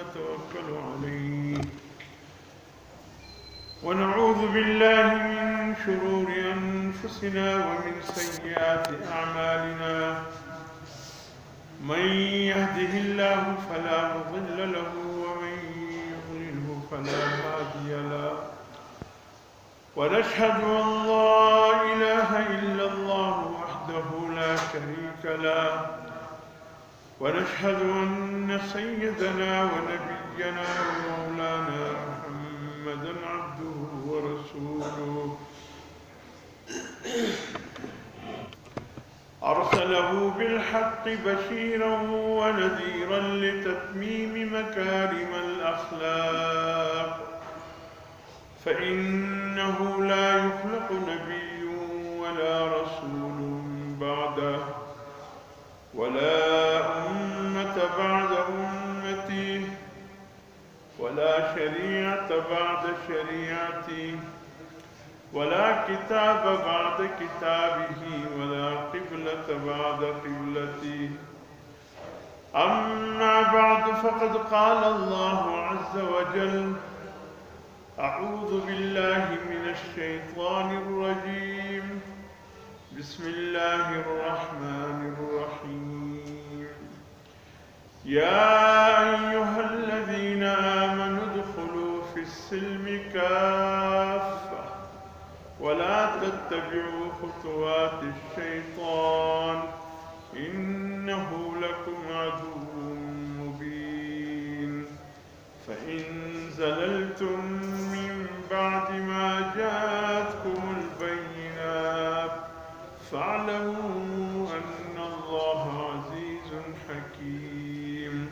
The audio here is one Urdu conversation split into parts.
ونتوكل عليه ونعوذ بالله من شرور أنفسنا ومن سيئات أعمالنا من يهده الله فلا مضل له ومن يضلله فلا هادي له ونشهد أن لا إله إلا الله وحده لا شريك له ونشهد أن سيدنا ونبينا ومولانا محمدا عبده ورسوله أرسله بالحق بشيرا ونذيرا لتتميم مكارم الأخلاق فإنه لا يخلق نبي ولا رسول بعده ولا أمة بعد أمتي ولا شريعة بعد شريعتي ولا كتاب بعد كتابه ولا قبلة بعد قبلتي أما بعد فقد قال الله عز وجل أعوذ بالله من الشيطان الرجيم بسم الله الرحمن الرحيم يا أيها الذين آمنوا ادخلوا في السلم كافة ولا تتبعوا خطوات الشيطان إنه لكم عدو مبين فإن زللتم من بعد ما جاءتكم البينات فاعلموا أن الله عزيز حكيم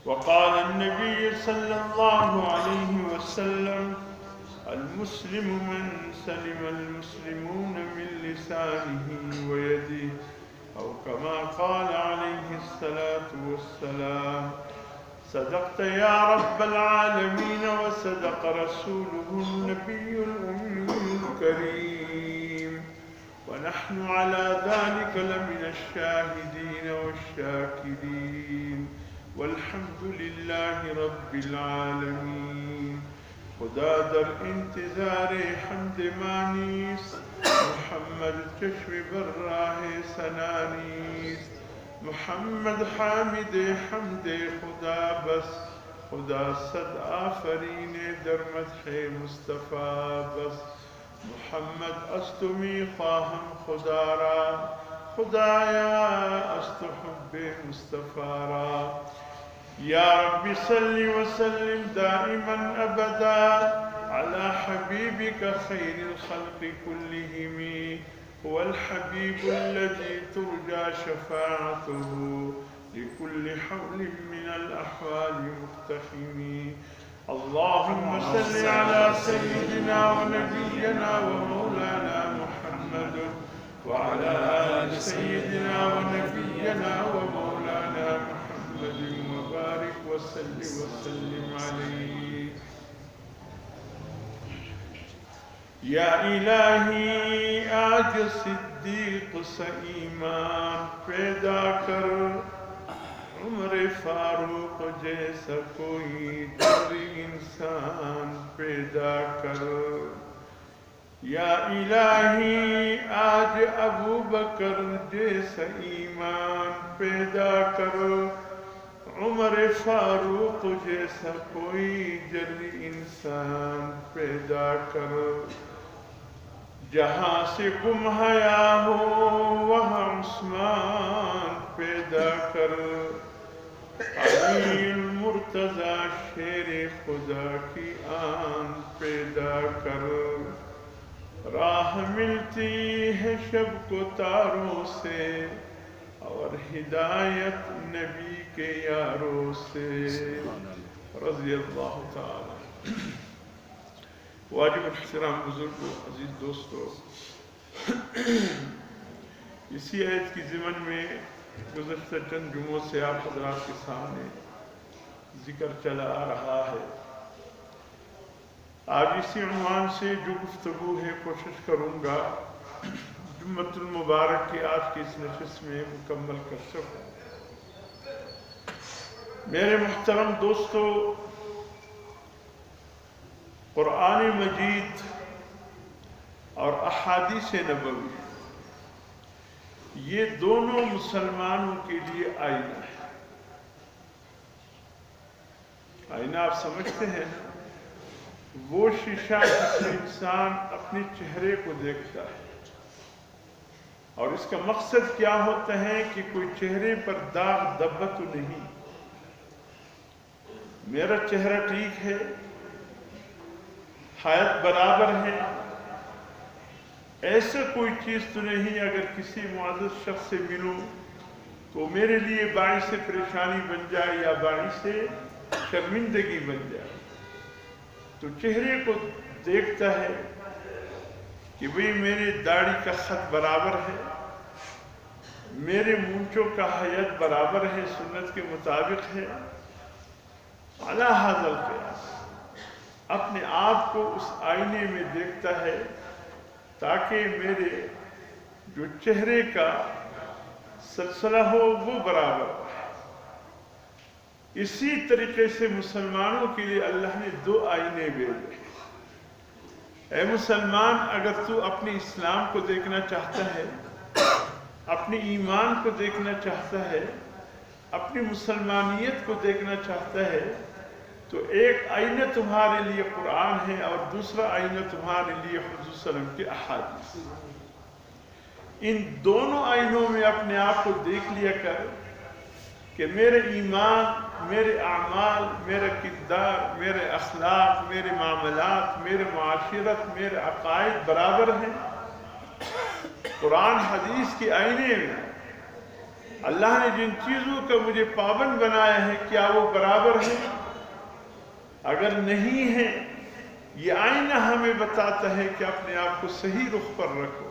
وقال النبي صلى الله عليه وسلم المسلم من سلم المسلمون من لسانه ويده أو كما قال عليه الصلاة والسلام صدقت يا رب العالمين وصدق رسوله النبي الأمي الكريم ونحن على ذلك لمن الشاهدين والشاكرين والحمد لله رب العالمين خدا در انتظار حمد مانیس محمد چشم بر راہ سنانیس محمد حامد حمد خدا بس خدا صد آفرین در مدح مصطفیٰ بس محمد استمی خواہم خدا را خدایا است حب مصطفیٰ را یا رب صل وسلم دائما ابدا على حبیبک خیر الخلق كلهم هو الحبیب الذي ترجى شفاعته لكل حول من الأحوال مقتحم اللهم صل على سيدنا ونبينا ومولانا محمد وعلى آل سيدنا ونبينا ومولانا محمد وبارك وسلم عليه یا الہی آج صدیق سے ایمان پیدا کر عمر فاروق جیسا کوئی در انسان پیدا کر یا الہی آج ابو بکر جیسا ایمان پیدا کر عمر فاروق جیسا کوئی جری انسان پیدا کر جہاں سے گم حیا ہو وہاں عثمان پیدا کر علی المرتضی شیر خدا کی آن پیدا کر راہ ملتی ہے شب کو تاروں سے اور ہدایت نبی کے یاروں سے رضی اللہ تعالی واجب احترام بزرگوں عزیز دوستوں اسی آیت کی ضمن میں گزشتہ چند جمعوں سے آپ حضرات کے سامنے ذکر چلا آ رہا ہے آج اسی عنوان سے جو گفتگو ہے کوشش کروں گا جمعۃ المبارک کی آج کی اس نشست میں مکمل کر سکوں میرے محترم دوستو، قرآن مجید اور احادیث نبوی یہ دونوں مسلمانوں کے لیے آئینہ ہے۔ آئینہ آپ سمجھتے ہیں نا، وہ شیشہ جس میں انسان اپنے چہرے کو دیکھتا ہے، اور اس کا مقصد کیا ہوتا ہے کہ کوئی چہرے پر داغ دھبا تو نہیں، میرا چہرہ ٹھیک ہے، حیات برابر ہے، ایسا کوئی چیز تو نہیں اگر کسی معزز شخص سے ملوں تو میرے لیے باعث پریشانی بن جائے یا باعث شرمندگی بن جائے۔ تو چہرے کو دیکھتا ہے کہ بھئی میرے داڑھی کا خط برابر ہے، میرے مونچھوں کا حیات برابر ہے، سنت کے مطابق ہے، علی ھذا القیاس اپنے آپ کو اس آئینے میں دیکھتا ہے تاکہ میرے جو چہرے کا سلسلہ ہو وہ برابر ہو۔ اسی طریقے سے مسلمانوں کے لیے اللہ نے دو آئینے بھیجے۔ اے مسلمان، اگر تو اپنے اسلام کو دیکھنا چاہتا ہے، اپنے ایمان کو دیکھنا چاہتا ہے، اپنی مسلمانیت کو دیکھنا چاہتا ہے، تو ایک آئینہ تمہارے لیے قرآن ہے اور دوسرا آئینہ تمہارے لیے حضور صلی اللہ علیہ وسلم کے احادیث۔ ان دونوں آئینوں میں اپنے آپ کو دیکھ لیا کر کہ میرے ایمان، میرے اعمال، میرا کردار، میرے اخلاق، میرے معاملات، میرے معاشرت، میرے عقائد برابر ہیں۔ قرآن حدیث کے آئینے میں اللہ نے جن چیزوں کا مجھے پابند بنایا ہے کیا وہ برابر ہیں؟ اگر نہیں ہے، یہ آئینہ ہمیں بتاتا ہے کہ اپنے آپ کو صحیح رخ پر رکھو۔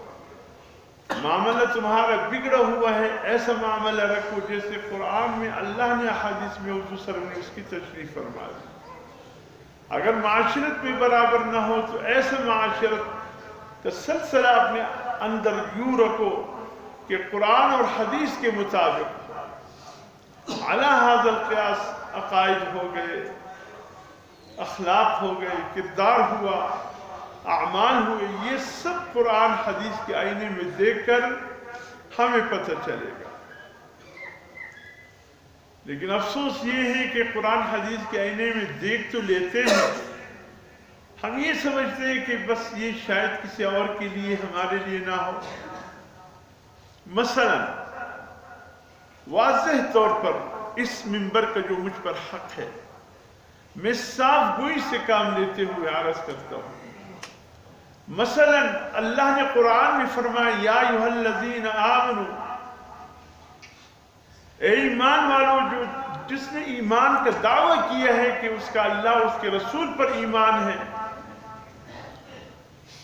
معاملہ تمہارا بگڑا ہوا ہے، ایسا معاملہ رکھو جیسے قرآن میں اللہ نے حدیث میں حضور صلی اللہ علیہ وسلم نے اس کی تشریح فرما دی۔ اگر معاشرت میں برابر نہ ہو تو ایسا معاشرت کا سلسلہ اپنے اندر یوں رکھو کہ قرآن اور حدیث کے مطابق علی ھذا القیاس عقائد ہو گئے، اخلاق ہو گئے، کردار ہوا، اعمال ہوئے، یہ سب قرآن حدیث کے آئینے میں دیکھ کر ہمیں پتہ چلے گا۔ لیکن افسوس یہ ہے کہ قرآن حدیث کے آئینے میں دیکھ تو لیتے ہیں، ہم یہ سمجھتے ہیں کہ بس یہ شاید کسی اور کے لیے ہمارے لیے نہ ہو۔ مثلا واضح طور پر اس منبر کا جو مجھ پر حق ہے، میں صاف گوئی سے کام لیتے ہوئے عرض کرتا ہوں۔ مثلا اللہ نے قرآن میں فرمایا یا ایھا الذین آمنوا، اے ایمان والو، جس نے ایمان کا دعویٰ کیا ہے کہ اس کا اللہ اس کے رسول پر ایمان ہے،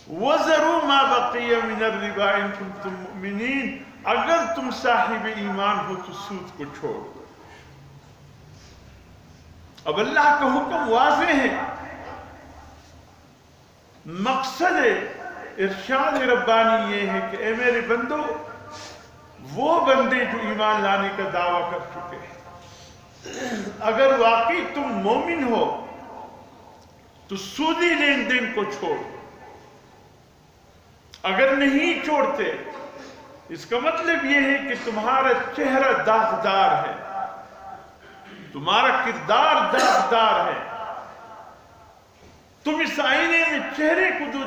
وَذَرُوا مَا بَقِيَ مِنَ الرِّبَا إِن كُنتُم مُؤْمِنِينَ، اگر تم صاحب ایمان ہو تو سود کو چھوڑ دو۔ اب اللہ کا حکم واضح ہے، مقصد ارشاد ربانی یہ ہے کہ اے میرے بندو، وہ بندے جو ایمان لانے کا دعویٰ کر چکے ہیں، اگر واقعی تم مومن ہو تو سودی لین دین کو چھوڑ دو۔ اگر نہیں چھوڑتے، اس کا مطلب یہ ہے کہ تمہارا چہرہ داغدار ہے، تمہارا کردار داغدار ہے، تم اس آئینے میں چہرے کو تو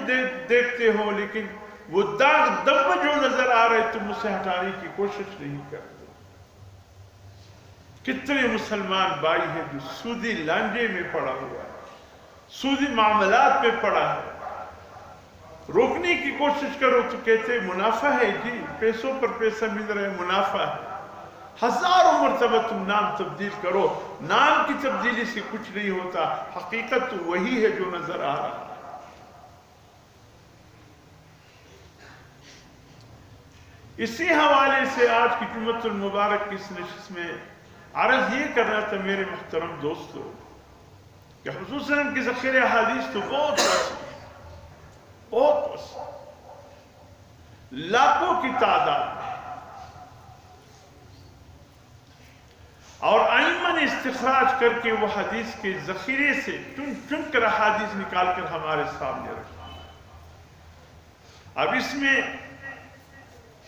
دیکھتے ہو لیکن وہ داغ دب جو نظر آ رہے تم اسے ہٹانے کی کوشش نہیں کرتے۔ کتنے مسلمان بھائی ہیں جو سودی لانجے میں پڑا ہوا ہے، سودی معاملات میں پڑا ہے، روکنے کی کوشش کرو تو کہتے منافع ہے، جی پیسوں پر پیسہ مل رہا ہے، منافع ہے۔ ہزاروں مرتبہ تم نام تبدیل کرو، نام کی تبدیلی سے کچھ نہیں ہوتا، حقیقت تو وہی ہے جو نظر آ رہا ہے۔ اسی حوالے سے آج کی جمعۃ المبارک کی اس نشست میں عرض یہ کرنا تھا میرے محترم دوستو کہ حضور صلی اللہ علیہ وسلم کی ذخیرہ حدیث تو بہت وسیع، لاکھوں کی تعداد میں، اور ائمہ نے استخراج کر کے وہ حدیث کے ذخیرے سے چن چن کر احادیث نکال کر ہمارے سامنے رکھی۔ اب اس میں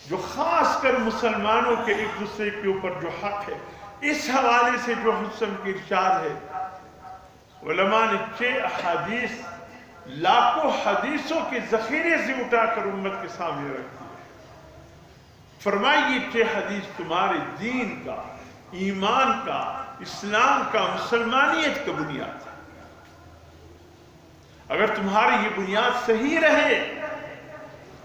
جو خاص کر مسلمانوں کے ایک دوسرے کے اوپر جو حق ہے، اس حوالے سے جو حسن کی ارشاد ہے، علماء نے 6 احادیث لاکھوں حدیثوں کے ذخیرے سے اٹھا کر امت کے سامنے رکھ دی۔ فرمائیے 6 حدیث تمہارے دین کا، ایمان کا، اسلام کا، مسلمانیت کا بنیاد ہے۔ اگر تمہاری یہ بنیاد صحیح رہے،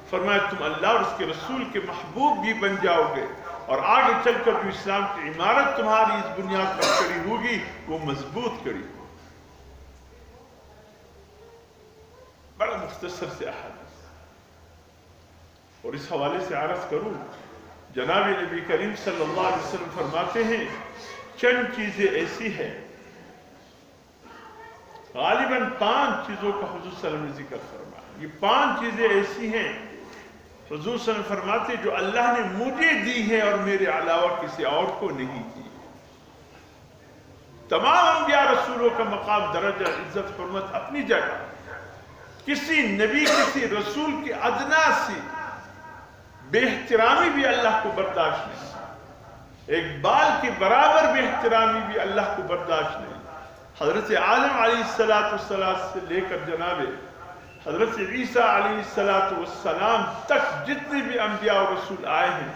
فرمایا تم اللہ اور اس کے رسول کے محبوب بھی بن جاؤ گے، اور آگے چل کر جو اسلام کی عمارت تمہاری اس بنیاد پر کھڑی ہوگی وہ مضبوط کھڑی ہوگی۔ بڑا مختصر سے احادیث، اور اس حوالے سے عرض کروں، جناب نبی کریم صلی اللہ علیہ وسلم فرماتے ہیں چند چیزیں ایسی ہیں، غالباً 5 چیزوں کا حضور صلی اللہ علیہ وسلم نے ذکر فرمایا۔ یہ 5 چیزیں ایسی ہیں حضور صلی اللہ علیہ وسلم فرماتے جو اللہ نے مجھے دی ہے اور میرے علاوہ کسی اور کو نہیں دی۔ تمام انبیاء رسولوں کا مقام، درجہ، عزت، حرمت اپنی جگہ، کسی نبی کسی رسول کی ادنا سی بے احترامی بھی اللہ کو برداشت نہیں، ایک بال کے برابر بے احترامی بھی اللہ کو برداشت نہیں۔ حضرت آدم علیہ السلام سے لے کر جناب حضرت عیسیٰ علیہ السلام تک جتنے بھی انبیاء اور رسول آئے ہیں،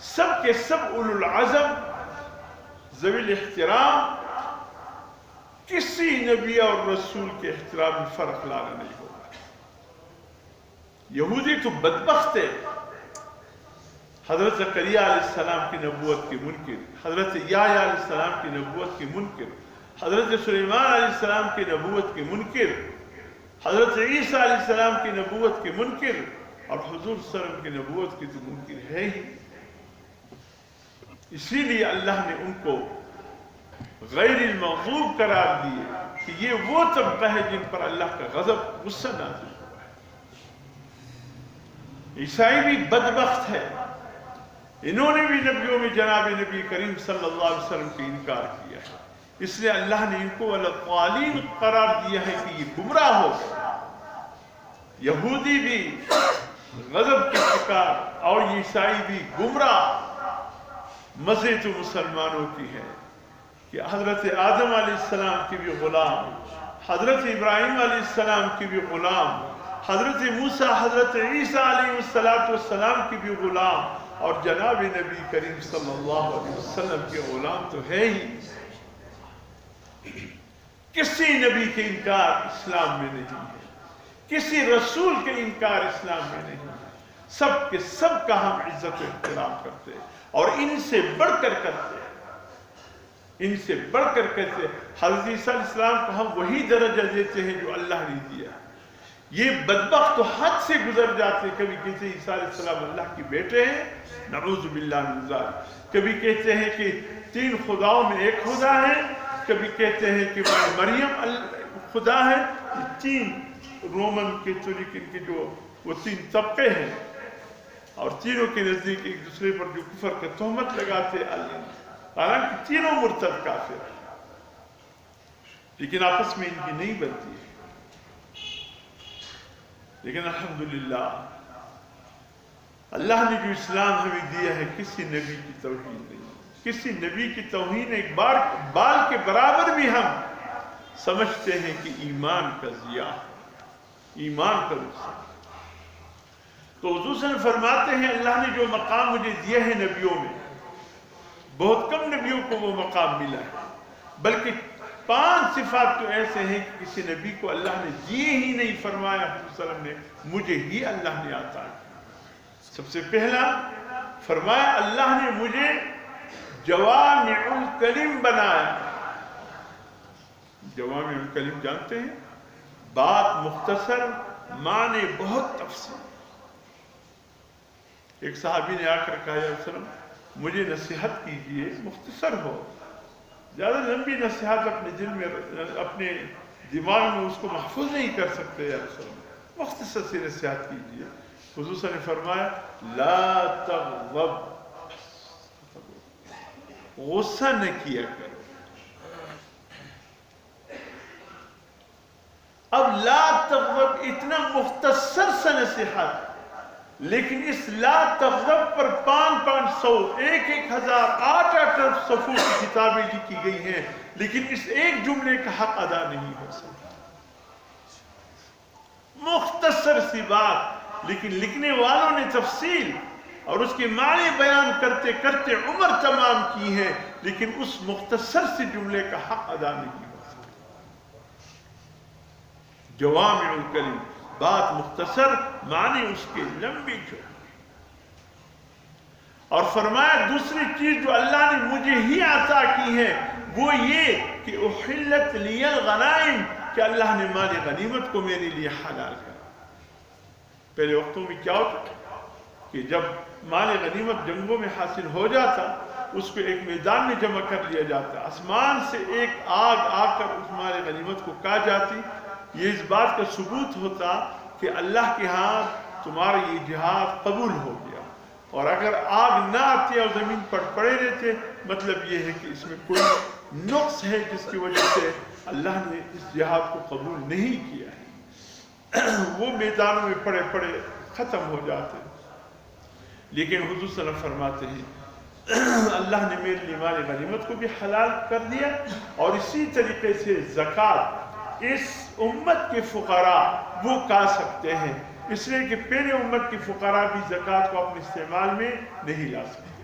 سب کے سب اولو العزم، ذوی الاحترام، کسی نبی اور رسول کے احترام میں فرق لانا نہیں ہوگا۔ یہودی تو بدبخت ہے، حضرت زکریا علیہ السلام کی نبوت کے منکر، حضرت یحییٰ علیہ السلام کی نبوت کے منکر، حضرت سلیمان علیہ السلام کی نبوت کے منکر، حضرت عیسیٰ علیہ السلام کی نبوت کے منکر، اور حضور صلی اللہ علیہ وسلم کی نبوت کی تو منکر ہے ہی۔ اسی لیے اللہ نے ان کو غیر المغضوب قرار دیے کہ یہ وہ طبقہ ہے جن پر اللہ کا غضب، غصہ نازل ہوا ہے۔ عیسائی بھی بدبخت ہے، انہوں نے بھی نبیوں میں جناب نبی کریم صلی اللہ علیہ وسلم کا انکار کیا ہے، اس لیے اللہ نے ان کو الضالین قرار دیا ہے کہ یہ گمراہ ہو گئے۔ یہودی بھی غضب کے شکار اور عیسائی بھی گمراہ۔ مزے تو مسلمانوں کی ہے کہ حضرت آدم علیہ السلام کی بھی غلام، حضرت ابراہیم علیہ السلام کی بھی غلام، حضرت موسیٰ، حضرت عیسیٰ علیہ السلام کی بھی غلام، اور جناب نبی کریم صلی اللہ علیہ وسلم کے غلام تو ہے ہی۔ کسی نبی کے انکار اسلام میں نہیں ہے، کسی رسول کے انکار اسلام میں نہیں ہے، سب کے سب کا ہم عزت و احترام کرتے ہیں، اور ان سے بڑھ کر کرتے ہیں، ان سے بڑھ کر کرتے ہیں۔ حضرت عیسیٰ علیہ السلام کو ہم وہی درجہ دیتے ہیں جو اللہ نے دیا۔ یہ بدبخت تو حد سے گزر جاتے، کبھی کہتے ہیں عیسیٰ علیہ السلام اللہ کے بیٹے ہیں، نعوذ باللہ من ذالک، کبھی کہتے ہیں کہ 3 خداؤں میں ایک خدا ہے، کبھی کہتے ہیں کہ مریم خدا ہے۔ 3 رومن کیتھولک ان کے جو وہ 3 طبقے ہیں، اور تینوں کے نزدیک ایک دوسرے پر جو کفر کا تہمت لگاتے، حالانکہ تینوں مرتد کافر ہیں، لیکن آپس میں ان کی نہیں بنتی ہے۔ لیکن الحمدللہ اللہ نے جو اسلام ہمیں دیا ہے، کسی نبی کی توہین نہیں، کسی نبی کی توہین ایک بال کے برابر بھی ہم سمجھتے ہیں کہ ایمان کا ضیاع، ایمان کا نقصان۔ تو حضور صلی اللہ علیہ وسلم فرماتے ہیں اللہ نے جو مقام مجھے دیا ہے نبیوں میں، بہت کم نبیوں کو وہ مقام ملا ہے، بلکہ 5 صفات تو ایسے ہیں کہ کسی نبی کو اللہ نے دیے ہی نہیں۔ فرمایا حضور صلی اللہ علیہ وسلم نے مجھے ہی اللہ نے عطا کیا۔ سب سے پہلا فرمایا اللہ نے مجھے جوامع الکلم بنایا۔ جوامع الکلم جانتے ہیں؟ بات مختصر، معنی بہت تفصیل۔ ایک صحابی نے آ کر کہا یا رسول اللہ مجھے نصیحت کیجئے، مختصر ہو، زیادہ لمبی نصیحت اپنے دل میں، اپنے دماغ میں اس کو محفوظ نہیں کر سکتے یا رسول اللہ، مختصر سی نصیحت کیجئے۔ حضور صلی اللہ علیہ وسلم نے فرمایا لا تغضب، غصہ نہ کیا کرو. اب لا تغضب اتنا مختصر سا نصیحت، لیکن اس لا تغضب پر 500 1000 8 صفحوں کی کتابیں لکھی گئی ہیں، لیکن اس ایک جملے کا حق ادا نہیں ہو سکتا. مختصر سی بات، لیکن لکھنے والوں نے تفصیل اور اس کے معنی بیان کرتے کرتے عمر تمام کی ہے، لیکن اس مختصر سی جملے کا حق ادا نہیں ہو سکتا. جوامع الکلم، بات مختصر، معنی اس کے لمبی جو. اور فرمایا دوسری چیز جو اللہ نے مجھے ہی عطا کی ہے وہ یہ کہ احلت لی الغنائم، کہ اللہ نے مال غنیمت کو میرے لیے حلال کیا. پہلے وقتوں میں کیا ہوتا کہ جب مال غنیمت جنگوں میں حاصل ہو جاتا، اس کو ایک میدان میں جمع کر لیا جاتا، آسمان سے ایک آگ آ کر اس مال غنیمت کو کھا جاتی. یہ اس بات کا ثبوت ہوتا کہ اللہ کے ہاں تمہارا یہ جہاد قبول ہو گیا. اور اگر آگ نہ آتی اور زمین پر پڑے رہتے، مطلب یہ ہے کہ اس میں کوئی نقص ہے جس کی وجہ سے اللہ نے اس جہاد کو قبول نہیں کیا ہے. وہ میدانوں میں پڑے پڑے ختم ہو جاتے. لیکن حضور صلی اللہ علیہ وسلم فرماتے ہیں اللہ نے میرے لیے مال غنیمت کو بھی حلال کر دیا. اور اسی طریقے سے زکوٰۃ اس امت کے فقراء وہ کھا سکتے ہیں، اس لیے کہ پہلے امت کے فقراء بھی زکوٰۃ کو اپنے استعمال میں نہیں لا سکتے.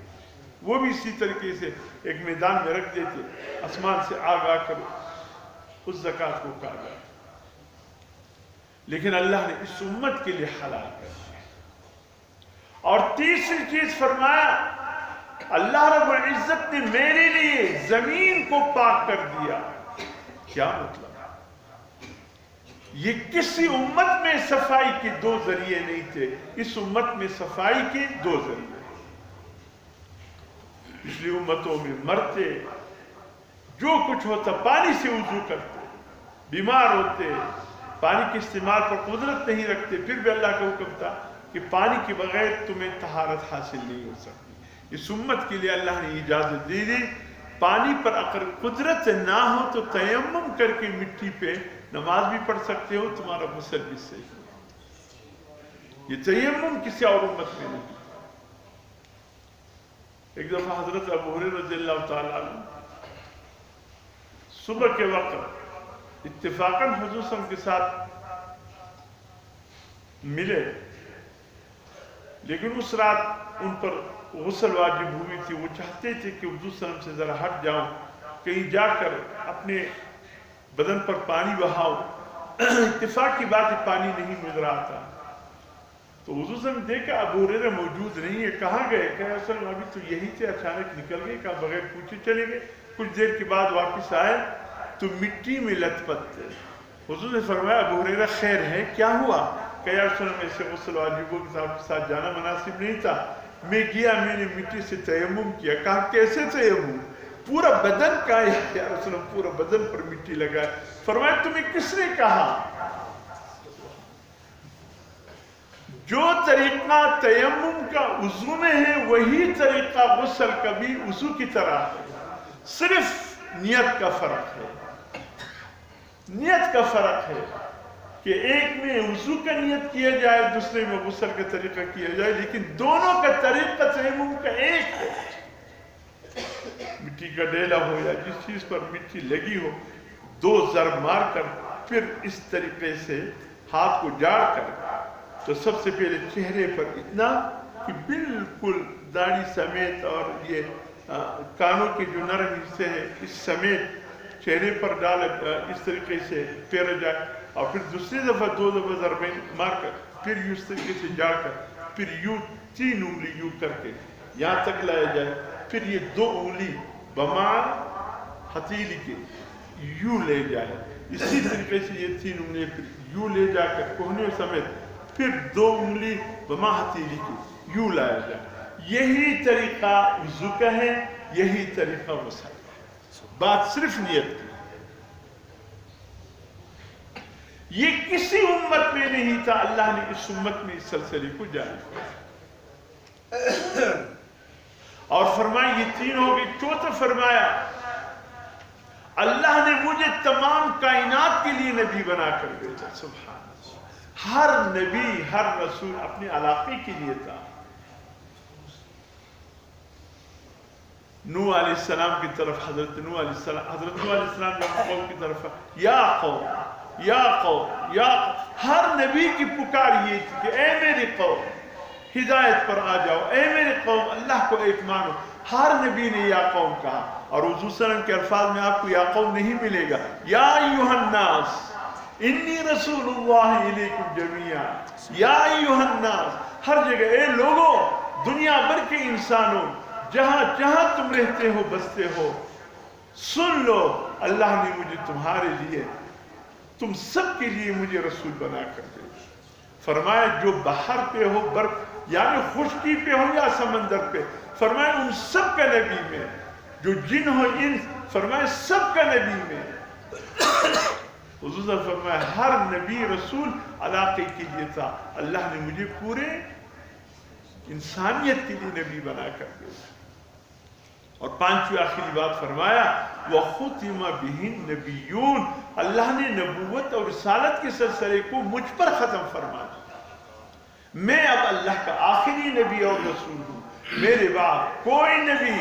وہ بھی اسی طریقے سے ایک میدان میں رکھ دیتے، آسمان سے آگ آ کر اس زکوٰۃ کو کھا گیا. لیکن اللہ نے اس امت کے لیے حلال کر دیا. اور تیسری چیز فرمایا اللہ رب العزت نے میرے لیے زمین کو پاک کر دیا. کیا مطلب؟ یہ کسی امت میں صفائی کے 2 ذریعے نہیں تھے، اس امت میں صفائی کے 2 ذریعے. پچھلی امتوں میں مرتے، جو کچھ ہوتا پانی سے وضو کرتے، بیمار ہوتے، پانی کے استعمال پر قدرت نہیں رکھتے، پھر بھی اللہ کا حکم تھا کہ پانی کے بغیر تمہیں طہارت حاصل نہیں ہو سکتی. اس امت کے لیے اللہ نے اجازت دی دی. پانی پر اگر قدرت نہ ہو تو تیمم کر کے مٹی پہ نماز بھی پڑھ سکتے ہو، تمہارا غسل بھی صحیح ہو. یہ تیمم کسی اور امت میں نہیں. ایک دفعہ حضرت ابو ہریرہ رضی اللہ تعالیٰ عنہ صبح کے وقت اتفاقاً حضور صلی اللہ علیہ وسلم کے ساتھ ملے، لیکن اس رات ان پر غسل واجب ہوئی تھی. وہ چاہتے تھے کہ حضور صلی اللہ علیہ وسلم سے ذرا ہٹ جاؤں، کہیں جا کر اپنے بدن پر پانی بہاؤ. اتفاق کی بات ہے پانی نہیں مل رہا تھا. تو حضور صلی اللہ علیہ وسلم نے دیکھا ابو ہریرہ موجود نہیں ہے، کہاں گئے؟ کہا اصل ابھی تو یہی تھے، اچانک نکل گئے، کہا بغیر پوچھے چلے گئے. کچھ دیر کے بعد واپس آئے تو مٹی میں لت پت تھے. حضور نے فرمایا ابو ہریرہ خیر ہے، کیا ہوا؟ کہ یا رسول اللہ ایسے غسل واجبوں کے ساتھ جانا مناسب نہیں تھا، میں گیا، میں نے مٹی سے تیمم کیا. کہا کیسے تیمم؟ پورا بدن کا ہے یا رسول اللہ، پورا بدن پر مٹی لگا. فرمایا تمہیں کس نے کہا؟ جو طریقہ تیمم کا وضو میں ہے وہی طریقہ غسل کا بھی وضو کی طرح ہے، صرف نیت کا فرق ہے. نیت کا فرق ہے کہ ایک میں وضو کا نیت کیا جائے، دوسرے میں غسل کا طریقہ کیا جائے، لیکن دونوں کا طریقہ تیمم کا ایک ہے. مٹی کا ڈیلا ہو یا جس چیز پر مٹی لگی ہو، 2 ضرب مار کر پھر اس طریقے سے ہاتھ کو جاڑ کر، تو سب سے پہلے چہرے پر اتنا کہ بالکل داڑھی سمیت اور یہ کانوں کے جو نرم حصے ہیں اس سمیت چہرے پر ڈال، اس طریقے سے پھیرا جائے. اور پھر دوسری دفعہ 2 دفعہ ضربیں مار کر پھر یوں اس طریقے سے جاڑ کر پھر یوں 3 انگلی یوں کر کے یہاں تک لایا جائے. پھر یہ 2 انگلی بمار ہتھیلی کے یوں لے جائے. اسی طریقے سے یہ 3 انگلی پھر یوں لے جا کر کوہنیوں سمیت پھر 2 انگلی بما ہتھیلی کے یوں لایا جائے. یہی طریقہ وضو کا ہے، یہی طریقہ غسل کا ہے. بات صرف نیت کی. یہ کسی امت میں نہیں تھا، اللہ نے اس امت میں اس سلسلے کو جاری کیا. اور فرمایا یہ 3 ہو گئی. چوتھا فرمایا اللہ نے مجھے تمام کائنات کے لیے نبی بنا کر بھیجا. سبحان اللہ. ہر نبی ہر رسول اپنے علاقے کے لیے تھا. نوح علیہ السلام کی طرف حضرت نوح علیہ السلام جب قوم کی طرف یا قوم یا قوم یا قوم. ہر نبی کی پکار یہ تھی کہ اے میری قوم ہدایت پر آ جاؤ، اے میری قوم اللہ کو ایک مانو. ہر نبی نے یا قوم کہا. اور حضور صلی اللہ علیہ وسلم کے الفاظ میں آپ کو یا قوم نہیں ملے گا. یا ایھا الناس انی رسول اللہ الیکم جمیعا. یا ایھا الناس ہر جگہ اے لوگوں، دنیا بھر کے انسانوں، جہاں جہاں تم رہتے ہو بستے ہو، سن لو اللہ نے مجھے تمہارے لیے تم سب کے لیے مجھے رسول بنا کر دے. فرمایا جو باہر پہ ہو، برف یعنی خشکی پہ ہو یا سمندر پہ، فرمایا ان سب کا نبی میں، جو جن ہو انس، فرمایا سب کا نبی میں. حضور صلی اللہ علیہ وسلم فرمایا ہر نبی رسول علاقے کے لیے تھا، اللہ نے مجھے پورے انسانیت کے لیے نبی بنا کر دیا. اور 5ویں آخری بات فرمایا وَخُتِمَ بِهِ النَّبِيُّونَ. اللہ نے نبوت اور رسالت کے سلسلے کو مجھ پر ختم فرما دیا. میں اب اللہ کا آخری نبی اور رسول ہوں. میرے بعد کوئی نبی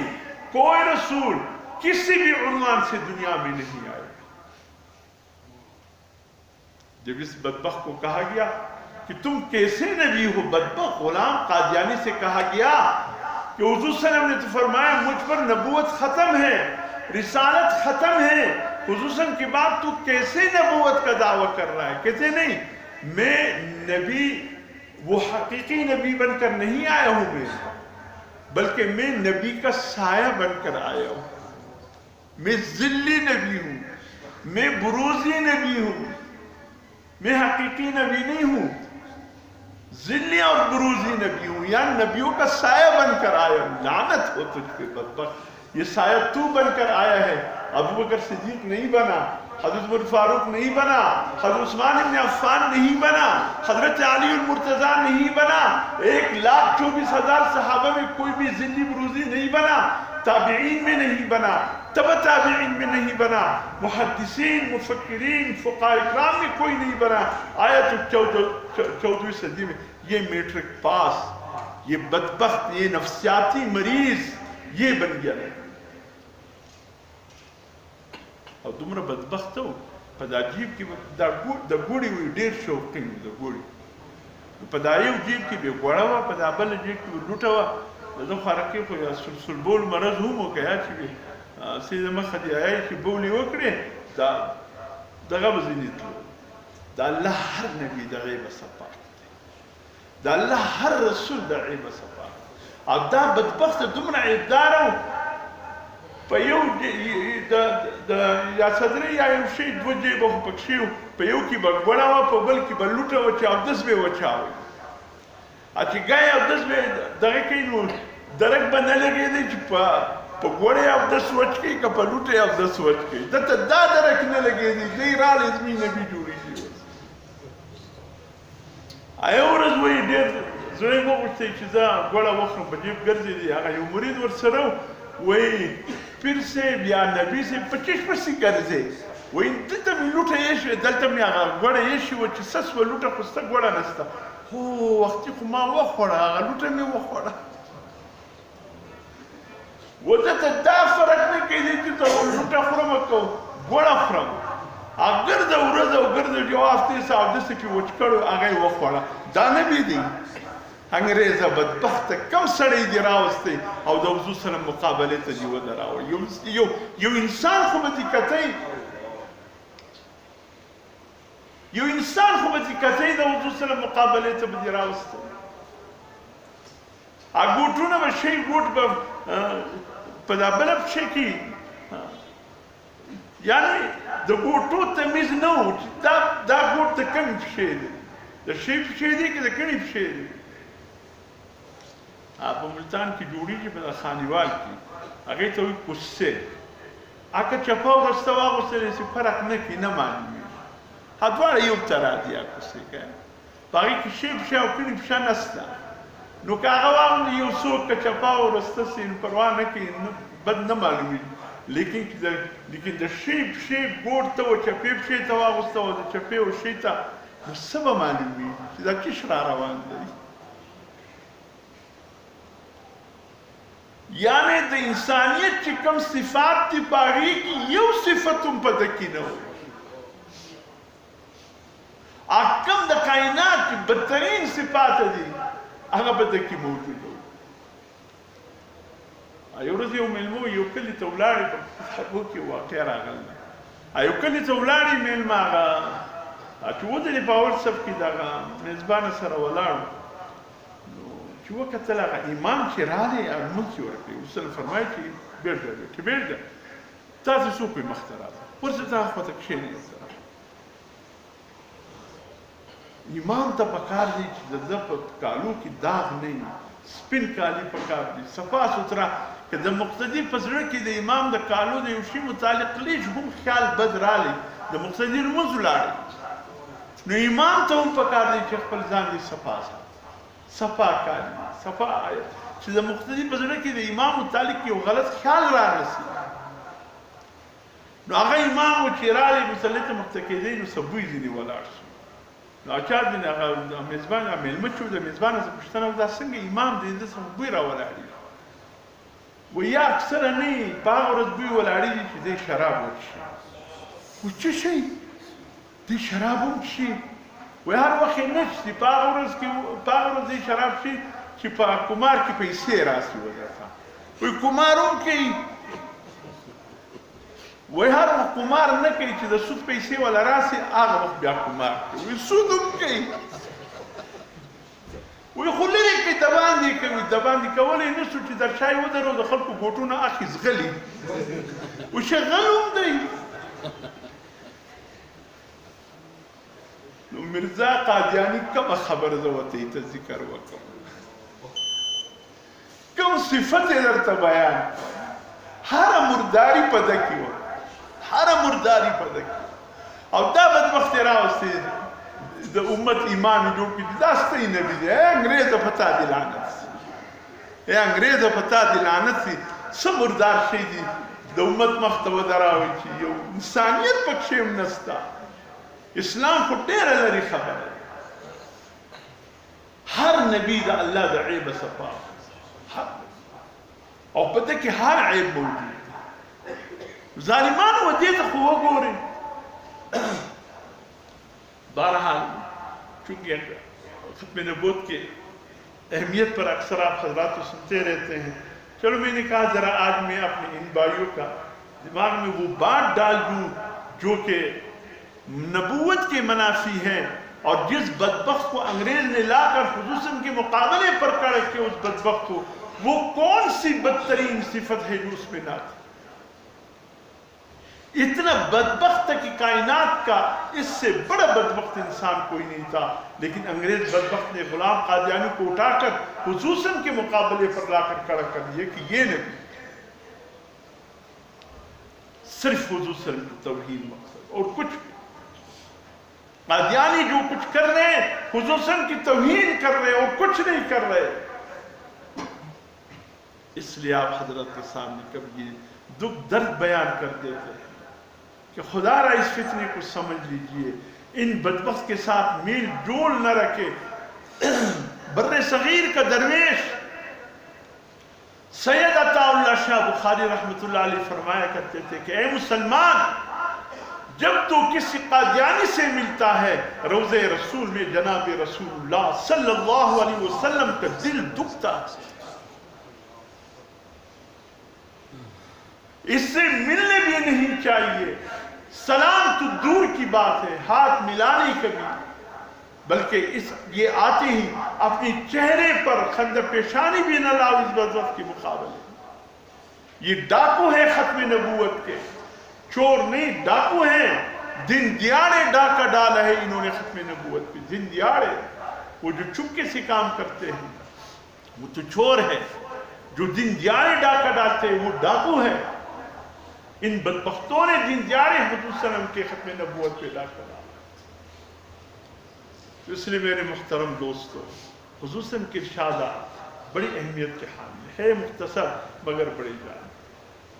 کوئی رسول کسی بھی عنوان سے دنیا میں نہیں آئے. جب اس بدبخت کو کہا گیا کہ تم کیسے نبی ہو، بدبخت غلام قادیانی سے کہا گیا کہ حضور صلی اللہ علیہ وسلم نے تو فرمایا مجھ پر نبوت ختم ہے، رسالت ختم ہے، حضور صلی اللہ علیہ وسلم کے بعد تو کیسے نبوت کا دعویٰ کر رہا ہے؟ کہتے نہیں، میں نبی وہ حقیقی نبی بن کر نہیں آیا ہوں، میں بلکہ میں نبی کا سایہ بن کر آیا ہوں. میں ذلی نبی ہوں، میں بروزی نبی ہوں، میں حقیقی نبی نہیں ہوں، ذلی اور بروزی نبی ہوں، یعنی نبیوں کا سایہ بن کر آیا ہوں. لعنت ہو تجھ پہ بدبخت، یہ سایہ تو بن کر آیا ہے. ابو بکر صدیق نہیں بنا، حضرت عمر فاروق نہیں بنا، حضرت عثمان بن عفان نہیں بنا، حضرت علی المرتضیٰ نہیں بنا، 1,24,000 صحابہ میں کوئی بھی ذلی بروزی نہیں بنا، تابعین میں نہیں بنا، تبع تابعین میں نہیں بنا، محدثین مفکرین فقہاء اکرام میں کوئی نہیں بنا. آیا تو 14ویں صدی میں یہ میٹرک پاس، یہ بدبخت، یہ نفسیاتی مریض یہ بن گیا. اور تمہارا بدبخت ہو پدا جیب کی دا گوڑی ہوئی ډیر شوقین دا گوڑی پدا یو جیب کی بے گوڑا ہوا، پدا بل جیب کی لوٹا ہوا. دا خارقی خو یا سلبول مرض هم و که یا چی بی سید مخدی آیای چی بولی وکڑی دا غب زینیت لو. دا اللہ ہر نبی دا غیب سپاک دی، دا اللہ ہر رسول دا غیب سپاک. اب دا بدبخت دمنا عبدارو پا یو یا صدری یا یو شید دو جیبا خو پکشیو پا یو کی با گوڑا ہوا پا بل کی با لوٹا وچا او دس بے وچاوی. اچھی گئے او دس بے دغی کئی نو درک با نلگے دی چی پا گوڑے او دس وچ کئی کا پا لوٹے او دس وچ کئی دتا دا درک نلگے دی دی رال ازمی نبی جوڑی دی. آیا ورز وی دیر زوی مو گوشتے چیزا گوڑا وخرم بجیب گرزی دی. آگا یو مرید ور سرو وی پھر سے یا نبی سے 25% گرزے وی دلتا میں لوٹا یشوی دلتا میں آگا گوڑا یشوی وچی سس و لوٹا خستا گوڑا نستا. وقتی خو ما وخوڑا آگا لوٹا میں وخوڑا. وہ دلتا دا فرق نہیں کہی دیتی تو لوٹا خورم اکو گوڑا خورم اگر دا ورد اگر دا جو آفتی سا آفتی کی وچکڑو آگای وخوڑا دا نبی دی. انگریزا بدبخت کم سڑی دی راوستی او دا حضور صلی اللہ علیہ وسلم مقابلے تا جیو دا راو. یو انسان خو بتی کتای یو انسان خو بتی کتای دا حضور صلی اللہ علیہ وسلم مقابلے تا بدی راوستی. گوٹونا با شی گوٹ با پدا بلب شکی یعنی دا گوٹو تمیز نو دا گوٹ تا کمی پشے دی دا شی پشے دی که دا کمی پشے دی. آپ ملتان کی جوڑی جی پدا خانیوال کی اگر تو کسے آکا چپاو رستوا غصے لیسی فرق نکی نمانی میں حدوار ایوب ترا دیا کسے کہا باقی کی شیب شاو کنی پشا نستا نو کاغوام یو سوک کا چپاو رسته نو پروا نه کوي بد نه معلومي لیکن د شیب ګوډ ته و چپې پښې ته واغوسته و د چپې و شي ته نو څه به معلومي چې دا کش را روان دی. یعنی د انسانیت چې کوم صفات دي په هغې کې یو صفت هم په ده کې نه و. کوم د کائنات چې بدترین صفات دي هغه په ده کې موجود و. یو ورځ یو میلمه یو کلي ته ولاړې په خبرو کې واقع راغله. یو کلي ته ولاړې میلمه هغه چې ودرې په اول صف کې دغه میزبانه سره ولاړ چې وکتل هغه امام چې راغی لمونځ یې ورکړی. وصل فرمایي چې بېرته بیټې بېرته تاسې څوک وئ مخته راغله ورسه ته خواته کښېنئ. امام ته پکار دی چې د ده په کالو کې داغ نه وي، سپین کالي پکار دي، صفا سوتره. که د مقتدي په زړه کې د امام د کالو د یو شي متعلق لیش هم خیال بد رالی د مقتدي لمونځ ولاړی نو امام ته هم پکار دی چې خپل ځان دې صفا صفا کالي صفا چې د مقتدي په زړه کې د امام متعلق یو غلط خیال رارسي نو هغه امام و چې رالی مصلي ته مخته کېدی نو سبوی ځینې ولاړ شو. نو چا ځینې هغه میزبان میلمه چې و د میزبانه څه پوښتنه وکړه دا څنګه امام دی ده څه بوی را ولاړي و یا اکثره نه یې په هغه ورځ بوی ولاړي دي چې دی شراب وڅښي. و څه شی دی شراب هم څښي وایي هر وخت یې نه څښي په هغه ورځ دی شراب څښي چې په کمار کې پیسې راسي ودرته وایي کمار هم کوي وایي هر وخت کمار نه کوي چې د سود پیسې ولا راسي هغه وخت بیا کمار کوي وایي سود هم کوي وایي خو لرې کوي د باندې کوي د باندې کولی نه شو چې در چای ودرو د خلکو ګوټونه اخي زغلي وایي شغل هم دی. نو مرزا قادیاني کومه خبره زه ورته ته ذکر وکړم کوم صفت یې درته بیان هره مرداري په ده کې وه هره مرداري په ده کې او دا بدبخت یې راوستې د امت ایمان جوړ کړي دا ستړی نبي دی انګریزه په تا دې لعنت سي انګریزه په تا دې لعنت سي څه مردار شی دي د امت مخ ته ودراوي چې یو انسانیت پکښې هم نسته. اسلام خو ډېره لرې خبره هر نبي د الله د عیبه صفا او په ده کې هر عیب موجود دی. ظالمانو و دې ته خو وګورئ. بہرحال چونکہ ختم نبوت کے اہمیت پر اکثر آپ حضرات تو سنتے رہتے ہیں چلو میں نے کہا ذرا آج میں اپنے ان بھائیوں کا دماغ میں وہ بات ڈال دوں جو کہ نبوت کے منافی ہیں اور جس بدبخت کو انگریز نے لا کر خصوصاً کے مقابلے پر کر کے اس بدبخت کو وہ کون سی بدترین صفت ہے جو اس میں نہ تھی. اتنا بدبخت تھا کہ کائنات کا اس سے بڑا بدبخت انسان کوئی نہیں تھا لیکن انگریز بدبخت نے غلام قادیانی کو اٹھا کر خصوصاً کے مقابلے پر لا کر کھڑا کر دیا کہ یہ نبی صرف حضور صلی اللہ علیہ وسلم کی توحید مقصد اور کچھ قادیانی جو کچھ کر رہے ہیں حضور صلی اللہ علیہ وسلم کی توہین کر رہے ہیں اور کچھ نہیں کر رہے. اس لیے آپ حضرت کے سامنے کبھی یہ دکھ درد بیان کر دیتے ہیں کہ خدا را اس فتنے کو سمجھ لیجئے ان بدبخت کے ساتھ میل جول نہ رکھے. بر صغیر کا درویش سید عطا اللہ شاہ بخاری رحمۃ اللہ علیہ فرمایا کرتے تھے کہ اے مسلمان جب تو کسی قادیانی سے ملتا ہے روضہ رسول میں جناب رسول اللہ صلی اللہ علیہ وسلم کا دل دکھتا ہے. اس سے ملنے بھی نہیں چاہیے. سلام تو دور کی بات ہے ہاتھ ملانے کبھی بلکہ یہ آتے ہی اپنی چہرے پر خند پیشانی بھی نہ لاؤ اس بدبخت کے مقابلے. یہ ڈاکو ہے ختم نبوت کے چور نہیں ڈاکو ہیں. دن دیاڑے ڈاکہ ڈالا ہے انہوں نے ختم نبوت پہ. دن دیاڑے وہ جو چپکے سے کام کرتے ہیں وہ تو چور ہے. جو دن دیاڑے ڈاکہ ڈالتے ہیں وہ ڈاکو ہے. ان بدبختوں نے دن دیاڑے حضور صلی اللہ علیہ وسلم کے ختم نبوت پہ ڈاکہ ڈالا. اس لیے میرے محترم دوستو حضور صلی اللہ علیہ وسلم کے ارشادات بڑی اہمیت کے حامل ہے، مختصر مگر بڑی جان۔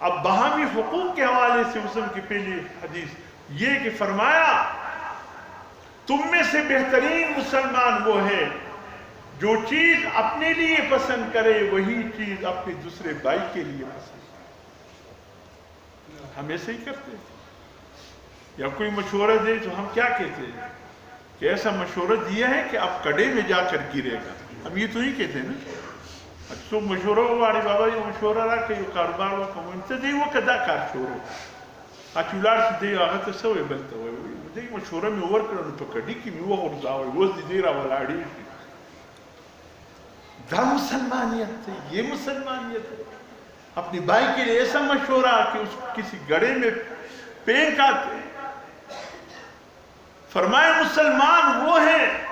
اب باہمی حقوق کے حوالے سے حضور کی پہلی حدیث یہ کہ فرمایا تم میں سے بہترین مسلمان وہ ہے جو چیز اپنے لیے پسند کرے وہی چیز اپنے دوسرے بھائی کے لیے پسند کرے۔ ہم ایسے ہی کرتے ہیں، یا کوئی مشورہ دے تو ہم کیا کہتے ہیں کہ ایسا مشورہ دیا ہے کہ اب کڑے میں جا کر گرے گا، ہم یہ تو نہیں کہتے نا۔ اچھا مشورہ ہوا آڑی بابا یہ مشورہ رہا کہ یہ کاروبار ہوا کمونتے دے وہ کدا کار شورو اچولار سے دے آغا تا سوئے بلتا ہوئے دے مشورہ میں اوور کرنے پا کڑی کی میں وہ غرزا ہوئے وہ دی را والاڑی دا مسلمانیت ہے، یہ مسلمانیت ہے۔ اپنی بھائی کے لیے ایسا مشورہ کہ اس کسی گڑے میں پینک آتے۔ فرمائے مسلمان وہ ہے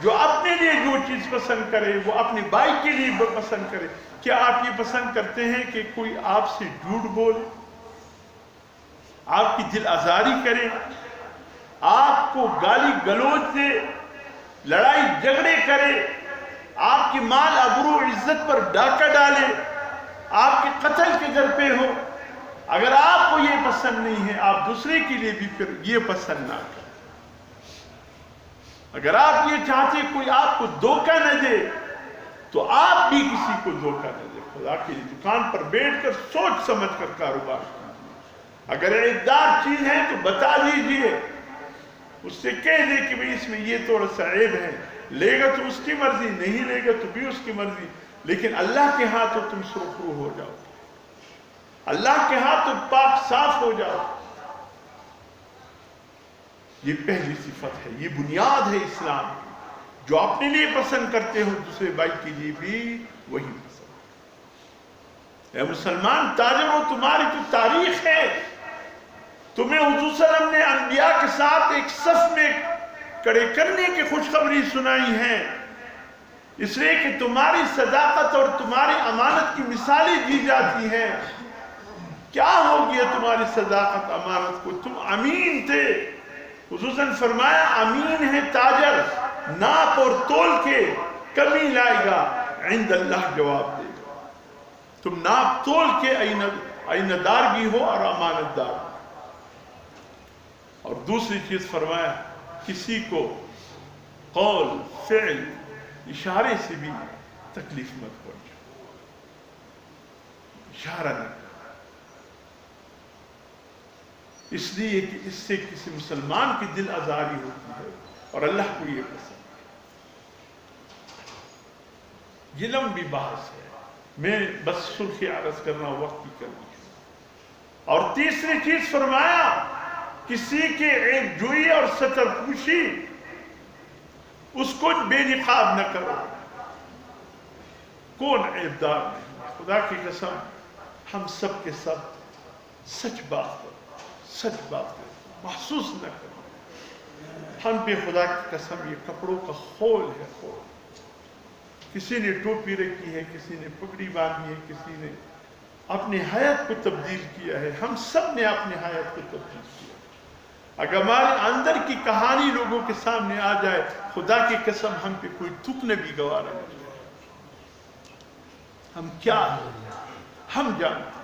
جو اپنے لیے جو چیز پسند کرے وہ اپنے بھائی کے لیے پسند کرے۔ کیا آپ یہ پسند کرتے ہیں کہ کوئی آپ سے جھوٹ بولے، آپ کی دل آزاری کرے، آپ کو گالی گلوچ دے، لڑائی جھگڑے کرے، آپ کی مال ابرو عزت پر ڈاکہ ڈالے، آپ کے قتل کے در پہ ہو؟ اگر آپ کو یہ پسند نہیں ہے آپ دوسرے کے لیے بھی پھر یہ پسند نہ کریں۔ اگر آپ یہ چاہتے کوئی آپ کو دھوکہ نہ دے تو آپ بھی کسی کو دھوکہ نہ دے۔ خدا کی دکان پر بیٹھ کر سوچ سمجھ کر کاروبار کیجیے۔ اگر عیبدار چیز ہے تو بتا دیجئے، اس سے کہہ دے کہ بھئی اس میں یہ تھوڑا سا عیب ہے، لے گا تو اس کی مرضی، نہیں لے گا تو بھی اس کی مرضی، لیکن اللہ کے ہاں تو تم سرخرو ہو جاؤ، اللہ کے ہاں تو پاک صاف ہو جاؤ۔ یہ پہلی صفت ہے، یہ بنیاد ہے اسلام کی۔ جو اپنے لیے پسند کرتے ہو دوسرے بھائی کے لیے بھی وہی پسند۔ اے مسلمان تاجروں تمہاری تو تاریخ ہے، تمہیں حضور صلی اللہ علیہ وسلم نے انبیاء کے ساتھ ایک صف میں کھڑے کرنے کی خوشخبری سنائی ہے، اس لیے کہ تمہاری صداقت اور تمہاری امانت کی مثالیں دی جاتی ہیں۔ کیا ہو گیا تمہاری صداقت امانت کو؟ تم امین تھے۔ حضور نے فرمایا امین ہے تاجر، ناپ اور تول کے کمی لائے گا، عند اللہ جواب دے گا۔ تم ناپ تول کے ایندارگی ہو اور امانت دار۔ اور دوسری چیز فرمایا کسی کو قول فعل اشارے سے بھی تکلیف مت پہنچو، اشارہ نہ کرو، اس لیے کہ اس سے کسی مسلمان کی دل آزاری ہوتی ہے اور اللہ کو یہ پسند ہے۔ یہ لمبی بحث ہے، میں بس سرخی عرض کرنا وقت کی کرنی ہے۔ اور تیسری چیز فرمایا کسی کے عیب جوئی اور ستر پوشی، اس کو بے نقاب نہ کرو۔ کون عیبدار نہیں؟ خدا کی قسم ہم سب کے سب سچ بات کرو، سچ بات کرو، محسوس نہ کرو۔ ہم پہ خدا کی قسم یہ کپڑوں کا خول ہے، خول۔ کسی نے ٹوپی رکھی ہے، کسی نے پگڑی باندھی ہے، کسی نے اپنی حیات کو تبدیل کیا ہے۔ ہم سب نے اپنی حیات کو تبدیل کیا۔ اگر ہمارے اندر کی کہانی لوگوں کے سامنے آ جائے، خدا کی قسم ہم پہ کوئی تھوکنے بھی گوارا نہیں۔ ہم کیا ہیں ہم جانتے ہیں،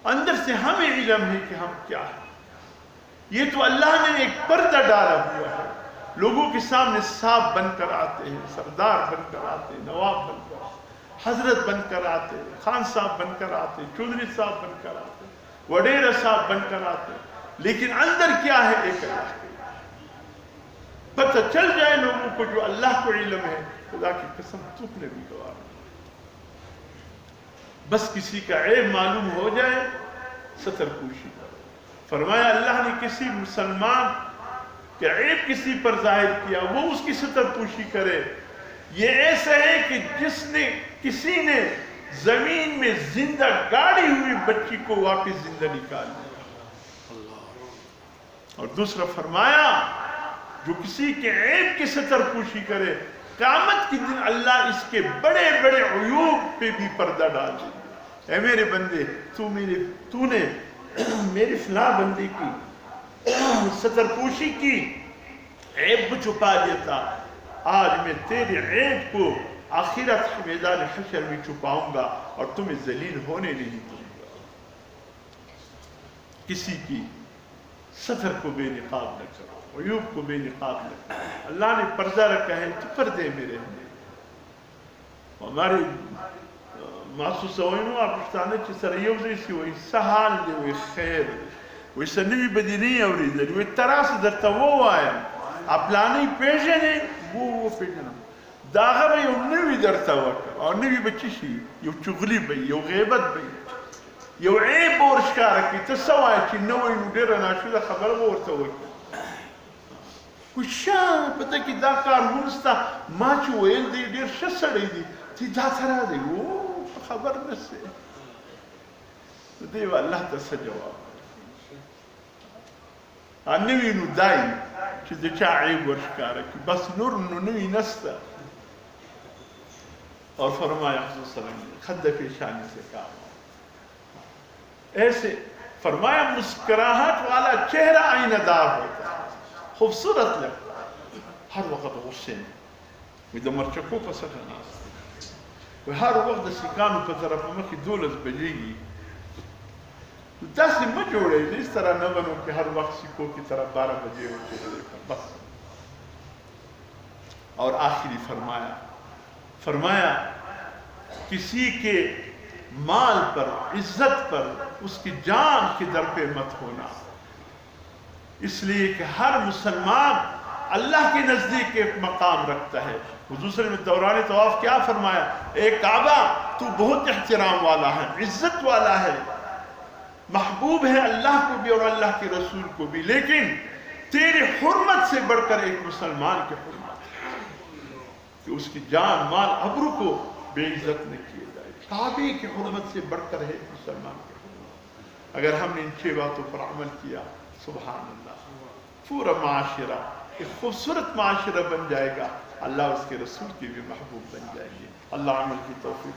اندر سے ہمیں علم ہے کہ ہم کیا ہیں۔ یہ تو اللہ نے ایک پردہ ڈالا ہوا ہے، لوگوں کے سامنے صاحب بن کر آتے ہیں، سردار بن کر آتے ہیں، نواب بن کر آتے ہیں، حضرت بن کر آتے ہیں، خان صاحب بن کر آتے ہیں، چودھری صاحب بن کر آتے ہیں، وڈیرہ صاحب بن کر آتے ہیں، لیکن اندر کیا ہے ایک اللہ کے پتہ چل جائے لوگوں کو جو اللہ کو علم ہے، خدا کی قسم تھوکنے بھی گوارا نہیں۔ بس کسی کا عیب معلوم ہو جائے ستر پوشی کرو۔ فرمایا اللہ نے کسی مسلمان کے عیب کسی پر ظاہر کیا وہ اس کی ستر پوشی کرے۔ یہ ایسا ہے کہ جس نے کسی نے زمین میں زندہ گاڑی ہوئی بچی کو واپس زندہ نکال دیا۔ اور دوسرا فرمایا جو کسی کے عیب کی ستر پوشی کرے قیامت کے دن اللہ اس کے بڑے بڑے عیوب پہ بھی پردہ ڈال دے۔ اے میرے بندے تو نے میرے فلاں بندے کی ستر پوشی کی، عیب کو چھپا دیتا، آج میں تیرے عیب کو آخرت کے میدان حشر میں چھپاؤں گا اور تمہیں ذلیل ہونے نہیں دوں گا. کسی کی سطر کو بے نقاب نہ کرو، عیوب کو بے نقاب نہ کرو. اللہ نے پردہ رکھا ہے تو پردے میں رہنے. ہماری محسوس ہوئے آپ پشتانے چی سر یو زیسی وی سحال دی وی خیر وی سنوی بدی نہیں اوری دلی وی تراس در تا وہ آیا آپ لانی پیجنے وہ پیجنا داغا بھئی یو نوی در تا وکا اور نوی بچی شی یو چغلی بھئی یو غیبت بھئی یو عیب بورشکا رکی تسوائی چی نوی نو دیر ناشو دا خبر بورتا وکا کشان پتہ کی دا کار ہونستا ما چو ویل دی دیر شسڑی دی تی دا ترا دی وہ خبر نسے دیو اللہ تسا جواب نوی نو دائی چی دچا عیب ورشکارا کی بس نور نو نوی نستا. اور فرمایا حضور صلی اللہ علیہ وسلم خد پیشانی سے کہا ایسے فرمایا مسکراہٹ والا چہرہ آئینہ دار ہوتا ہے، خوبصورت لگتا ہے، ہر وقت غصے میں وی دا مرچکو پسر ناس وی ہر وقت سکانو پر طرف مکی دولت بجے گی دا سے مجھوڑے اس طرح نہ بنو کہ ہر وقت سکو کی طرف 12 بجے ہوتے ہیں بس. اور آخری فرمایا کسی کے مال پر عزت پر اس کی جان کی در پہ مت ہونا، اس لیے کہ ہر مسلمان اللہ کے نزدیک ایک مقام رکھتا ہے. حضور صلی اللہ علیہ وسلم دوران طواف کیا فرمایا؟ اے کعبہ تو بہت احترام والا ہے، عزت والا ہے، محبوب ہے اللہ کو بھی اور اللہ کے رسول کو بھی، لیکن تیری حرمت سے بڑھ کر ایک مسلمان کی حرمت ہے کہ اس کی جان مال ابرو کو بے عزت نہ کیے جائے. کعبے کی حرمت سے بڑھ کر ہے ایک مسلمان کی حرمت. اگر ہم نے ان 6 باتوں پر عمل کیا سبحان اللہ پورا معاشرہ ایک خوبصورت معاشرہ بن جائے گا، اللہ اس کے رسول کی بھی محبوب بن جائیں گے. اللہ عمل کی توفیق